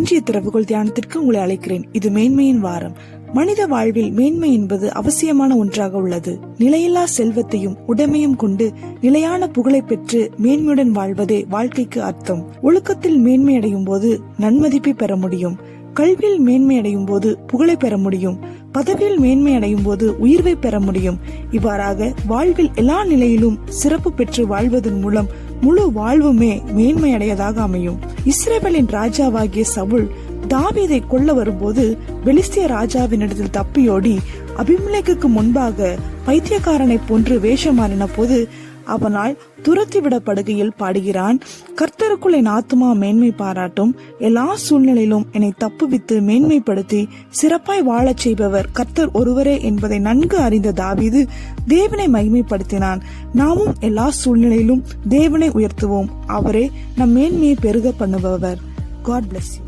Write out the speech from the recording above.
இன்றைய திறவுகோல் தியானத்திற்கு உங்களை அழைக்கிறேன். இது மேன்மையின் வாரம். மனித வாழ்வில் மேன்மை என்பது அவசியமான ஒன்றாக உள்ளது. நிலையில்லா செல்வத்தையும் உடைமையும் கொண்டு நிலையான புகழை பெற்று மேன்மையுடன் வாழ்வதே வாழ்க்கைக்கு அர்த்தம். ஒழுக்கத்தில் மேன்மை அடையும் போது நன்மதிப்பை பெற முடியும். கல்வியில் மேன்மை அடையும் போது புகழை பெற முடியும். பதவியில் மேன்மை அடையும் போது உயர்வை பெற முடியும். இவ்வாறாக வாழ்வில் எல்லா நிலையிலும் சிறப்பு பெற்று வாழ்வதன் மூலம் முழு வாழ்வுமே மேன்மை அடையதாக அமையும். இஸ்ரவேலின் ராஜாவாகிய சவுல் தாவீதை கொல்ல வரும்போது பெலிஸ்திய ராஜாவினிடத்தில் தப்பியோடி அபிமெலேக்குக்கு முன்பாக பைத்தியக்காரனை போன்று வேஷம் மாறின போது அவனால் துரத்திவிடப்படுகையில் பாடுகிறான், கர்த்தருக்குள் என் ஆத்துமா மேன்மை பாராட்டும், எல்லா சூழ்நிலையிலும் என்னை தப்புவித்து மேன்மைப்படுத்தி சிறப்பாய் வாழச் செய்பவர் கர்த்தர் ஒருவரே என்பதை நன்கு அறிந்த தாவீது தேவனை மகிமைப்படுத்தினான். நாமும் எல்லா சூழ்நிலையிலும் தேவனை உயர்த்துவோம். அவரே நம் மேன்மையை பெருக பண்ணுபவர். God bless you.